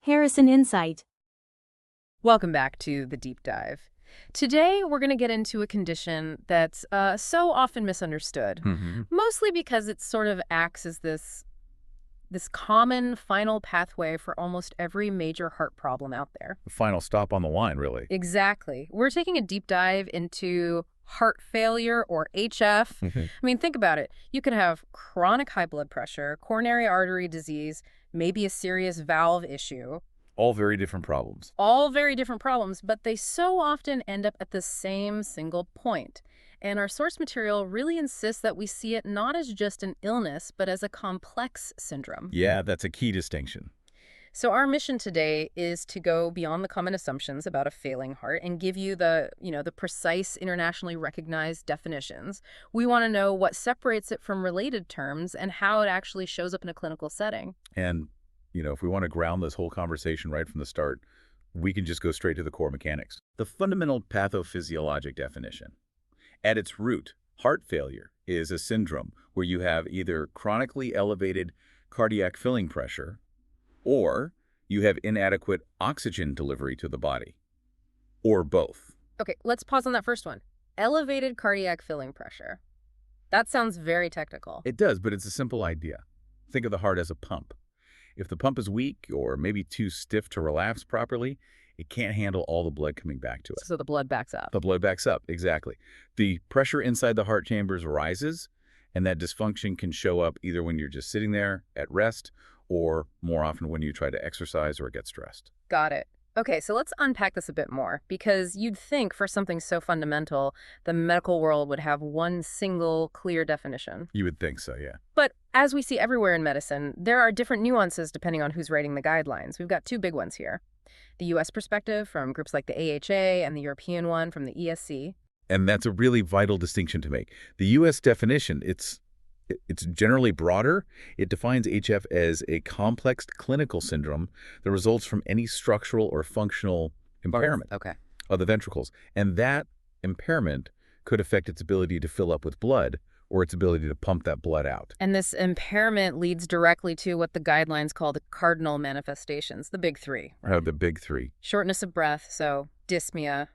Harrison Insight. Welcome back to the deep dive. Today, we're going to get into a condition that's so often misunderstood, mostly because it sort of acts as this common final pathway for almost every major heart problem out there. The final stop on the line, really. Exactly. We're taking a deep dive into heart failure, or HF. I mean, think about it. You could have chronic high blood pressure, coronary artery disease, maybe a serious valve issue. All very different problems. All very different problems, but they so often end up at the same single point. And our source material really insists that we see it not as just an illness, but as a complex syndrome. Yeah, that's a key distinction. So our mission today is to go beyond the common assumptions about a failing heart and give you the precise, internationally recognized definitions. We want to know what separates it from related terms and how it actually shows up in a clinical setting. And if we want to ground this whole conversation right from the start, we can just go straight to the core mechanics. The fundamental pathophysiologic definition. At its root, heart failure is a syndrome where you have either chronically elevated cardiac filling pressure or you have inadequate oxygen delivery to the body, or both. Okay, let's pause on that first one. Elevated cardiac filling pressure. That sounds very technical. It does, but it's a simple idea. Think of the heart as a pump. If the pump is weak or maybe too stiff to relapse properly, it can't handle all the blood coming back to it. So the blood backs up. The blood backs up, exactly. The pressure inside the heart chambers rises, and that dysfunction can show up either when you're just sitting there at rest or more often when you try to exercise or get stressed. Got it. Okay, so let's unpack this a bit more, because you'd think for something so fundamental, the medical world would have one single clear definition. You would think so, yeah. But as we see everywhere in medicine, there are different nuances depending on who's writing the guidelines. We've got two big ones here. The U.S. perspective from groups like the AHA and the European one from the ESC. And that's a really vital distinction to make. The U.S. definition, it's generally broader. It defines HF as a complex clinical syndrome that results from any structural or functional impairment of the ventricles. And that impairment could affect its ability to fill up with blood or its ability to pump that blood out. And this impairment leads directly to what the guidelines call the cardinal manifestations, the big three. Right? The big three. Shortness of breath, so dyspnea,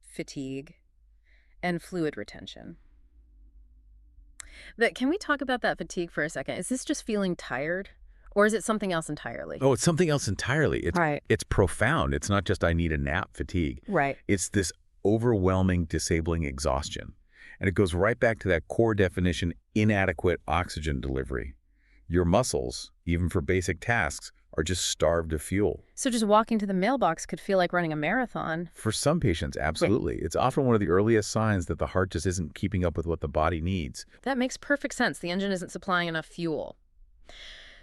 fatigue, and fluid retention. Can we talk about that fatigue for a second? Is this just feeling tired, or is it something else entirely? Oh, it's something else entirely. It's profound. It's not just I need a nap fatigue. Right. It's this overwhelming, disabling exhaustion. And it goes right back to that core definition, inadequate oxygen delivery. Your muscles, even for basic tasks, are just starved of fuel. So just walking to the mailbox could feel like running a marathon. For some patients, absolutely. It's often one of the earliest signs that the heart just isn't keeping up with what the body needs. That makes perfect sense. The engine isn't supplying enough fuel.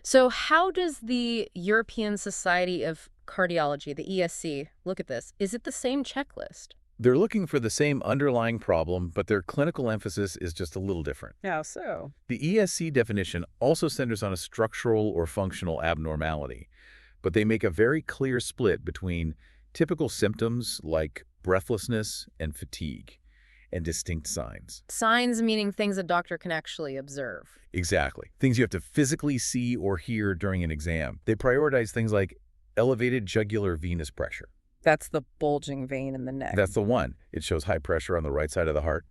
So how does the European Society of Cardiology, the ESC, look at this? Is it the same checklist? They're looking for the same underlying problem, but their clinical emphasis is just a little different. How so? The ESC definition also centers on a structural or functional abnormality, but they make a very clear split between typical symptoms like breathlessness and fatigue and distinct signs. Signs meaning things a doctor can actually observe. Exactly. Things you have to physically see or hear during an exam. They prioritize things like elevated jugular venous pressure. That's the bulging vein in the neck. That's the one. It shows high pressure on the right side of the heart.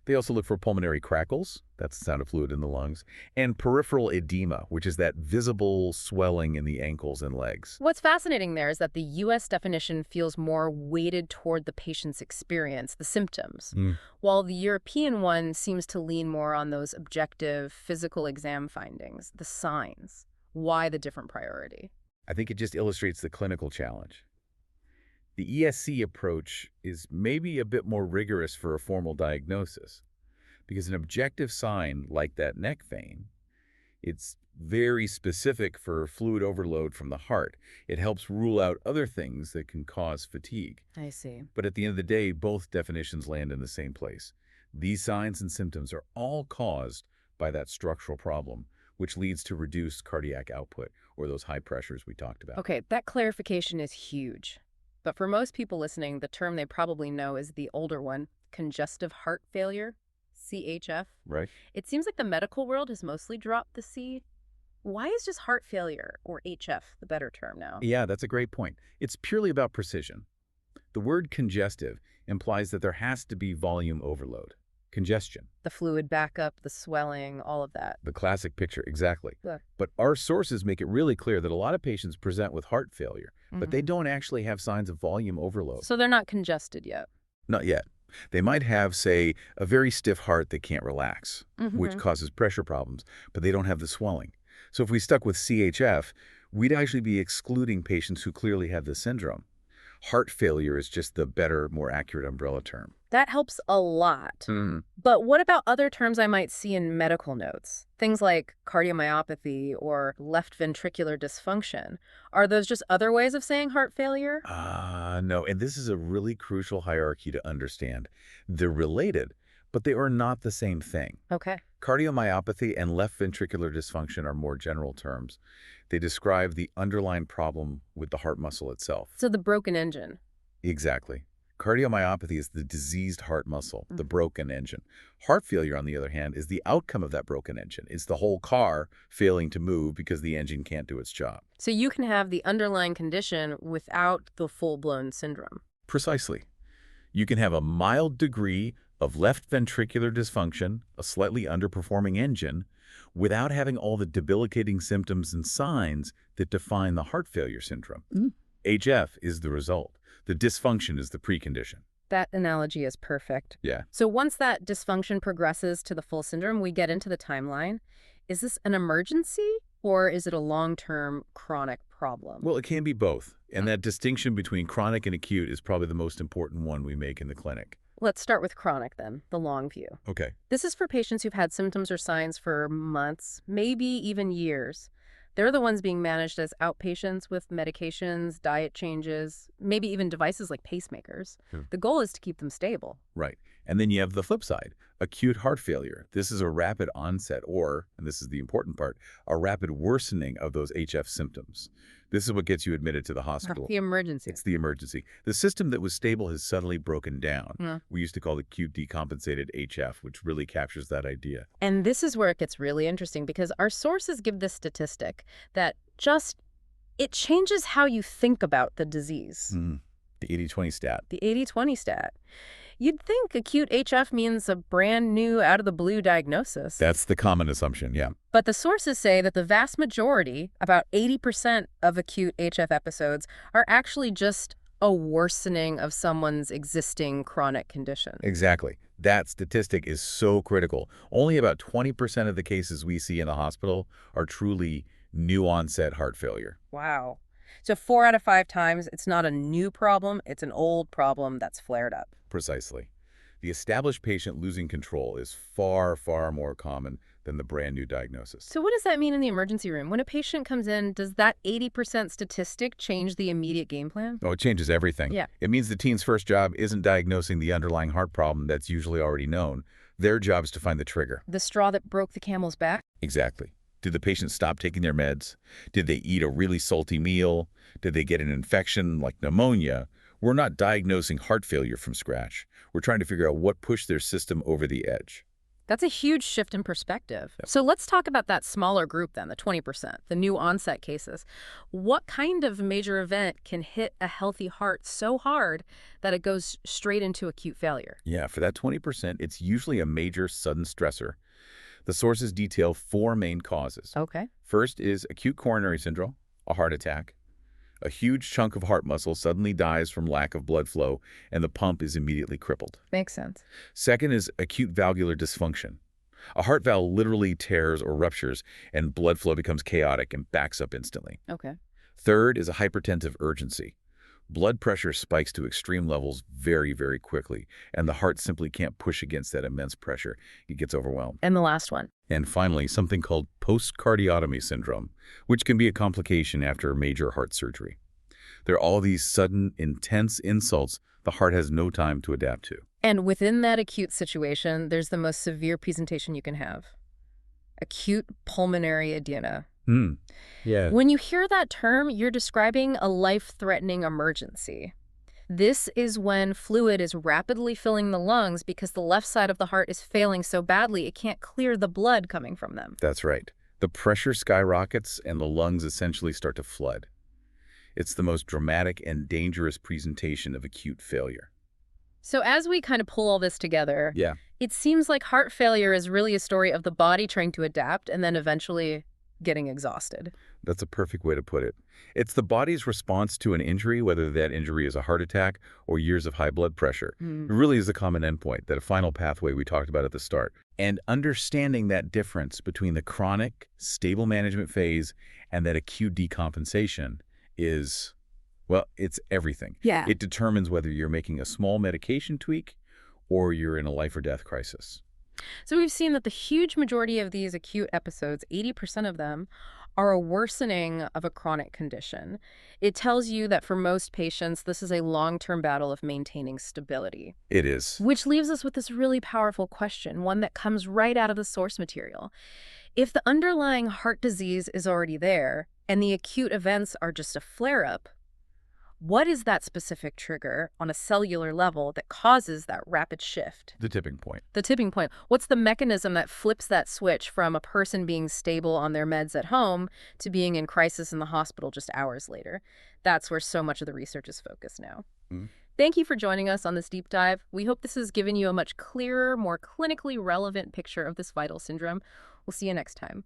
They also look for pulmonary crackles, that's the sound of fluid in the lungs, and peripheral edema, which is that visible swelling in the ankles and legs. What's fascinating there is that the U.S. definition feels more weighted toward the patient's experience, the symptoms, while the European one seems to lean more on those objective physical exam findings, the signs. Why the different priority? I think it just illustrates the clinical challenge. The ESC approach is maybe a bit more rigorous for a formal diagnosis because an objective sign like that neck vein, it's very specific for fluid overload from the heart. It helps rule out other things that can cause fatigue. I see. But at the end of the day, both definitions land in the same place. These signs and symptoms are all caused by that structural problem, which leads to reduced cardiac output or those high pressures we talked about. Okay, that clarification is huge. But for most people listening, the term they probably know is the older one, congestive heart failure, CHF. Right. It seems like the medical world has mostly dropped the C. why is just heart failure, or HF, the better term now? Yeah, that's a great point. It's purely about precision. The word congestive implies that there has to be volume overload, congestion. The fluid backup, the swelling, all of that. The classic picture, exactly. Yeah. But our sources make it really clear that a lot of patients present with heart failure, but they don't actually have signs of volume overload. So they're not congested yet. Not yet. They might have, say, a very stiff heart that can't relax, which causes pressure problems, but they don't have the swelling. So if we stuck with CHF, we'd actually be excluding patients who clearly have the syndrome. Heart failure is just the better, more accurate umbrella term. That helps a lot. But what about other terms I might see in medical notes? Things like cardiomyopathy or left ventricular dysfunction. Are those just other ways of saying heart failure? No, and this is a really crucial hierarchy to understand. They're related, but they are not the same thing. Okay. Cardiomyopathy and left ventricular dysfunction are more general terms. They describe the underlying problem with the heart muscle itself. So the broken engine. Exactly. Cardiomyopathy is the diseased heart muscle, the broken engine. Heart failure, on the other hand, is the outcome of that broken engine. It's the whole car failing to move because the engine can't do its job. So you can have the underlying condition without the full-blown syndrome. Precisely. You can have a mild degree of left ventricular dysfunction, a slightly underperforming engine, without having all the debilitating symptoms and signs that define the heart failure syndrome. HF is the result. The dysfunction is the precondition. That analogy is perfect. Yeah. So once that dysfunction progresses to the full syndrome, we get into the timeline. Is this an emergency or is it a long-term chronic problem? Well, it can be both. And that distinction between chronic and acute is probably the most important one we make in the clinic. Let's start with chronic then, the long view. Okay. This is for patients who've had symptoms or signs for months, maybe even years. They're the ones being managed as outpatients with medications, diet changes, maybe even devices like pacemakers. The goal is to keep them stable. Right. And then you have the flip side, acute heart failure. This is a rapid onset or, and this is the important part, a rapid worsening of those HF symptoms. This is what gets you admitted to the hospital. The emergency. It's the emergency. The system that was stable has suddenly broken down. We used to call it acute decompensated HF, which really captures that idea. And this is where it gets really interesting because our sources give this statistic that it changes how you think about the disease. The 80-20 stat. The 80-20 stat. You'd think acute HF means a brand new out-of-the-blue diagnosis. That's the common assumption, yeah. But the sources say that the vast majority, about 80% of acute HF episodes, are actually just a worsening of someone's existing chronic condition. Exactly. That statistic is so critical. Only about 20% of the cases we see in the hospital are truly new-onset heart failure. Wow. So 4 out of 5 times, it's not a new problem, it's an old problem that's flared up. Precisely. The established patient losing control is far, far more common than the brand new diagnosis. So what does that mean in the emergency room? When a patient comes in, does that 80% statistic change the immediate game plan? Oh, it changes everything. Yeah. It means the team's first job isn't diagnosing the underlying heart problem that's usually already known. Their job is to find the trigger. The straw that broke the camel's back? Exactly. Did the patient stop taking their meds? Did they eat a really salty meal? Did they get an infection like pneumonia? We're not diagnosing heart failure from scratch. We're trying to figure out what pushed their system over the edge. That's a huge shift in perspective. Yep. So let's talk about that smaller group then, the 20%, the new onset cases. What kind of major event can hit a healthy heart so hard that it goes straight into acute failure? Yeah, for that 20%, it's usually a major sudden stressor. The sources detail 4 main causes. Okay. First is acute coronary syndrome, a heart attack. A huge chunk of heart muscle suddenly dies from lack of blood flow, and the pump is immediately crippled. Makes sense. Second is acute valvular dysfunction. A heart valve literally tears or ruptures, and blood flow becomes chaotic and backs up instantly. Okay. Third is a hypertensive urgency. Blood pressure spikes to extreme levels very, very quickly, and the heart simply can't push against that immense pressure. It gets overwhelmed. And the last one. And finally, something called post-cardiotomy syndrome, which can be a complication after major heart surgery. There are all these sudden, intense insults the heart has no time to adapt to. And within that acute situation, there's the most severe presentation you can have. Acute pulmonary edema. Yeah. When you hear that term, you're describing a life-threatening emergency. This is when fluid is rapidly filling the lungs because the left side of the heart is failing so badly it can't clear the blood coming from them. That's right. The pressure skyrockets and the lungs essentially start to flood. It's the most dramatic and dangerous presentation of acute failure. So as we kind of pull all this together, Yeah, it seems like heart failure is really a story of the body trying to adapt and then eventually getting exhausted. that's a perfect way to put it. It's the body's response to an injury, whether that injury is a heart attack or years of high blood pressure. It really is the common endpoint, that final pathway we talked about at the start. And understanding that difference between the chronic, stable management phase and that acute decompensation is, well, it's everything. Yeah. It determines whether you're making a small medication tweak or you're in a life or death crisis. So we've seen that the huge majority of these acute episodes, 80% of them, are a worsening of a chronic condition. It tells you that for most patients, this is a long-term battle of maintaining stability. It is. Which leaves us with this really powerful question, one that comes right out of the source material. If the underlying heart disease is already there, and the acute events are just a flare-up, what is that specific trigger on a cellular level that causes that rapid shift? The tipping point. The tipping point. What's the mechanism that flips that switch from a person being stable on their meds at home to being in crisis in the hospital just hours later? That's where so much of the research is focused now. Mm. Thank you for joining us on this deep dive. We hope this has given you a much clearer, more clinically relevant picture of this vital syndrome. We'll see you next time.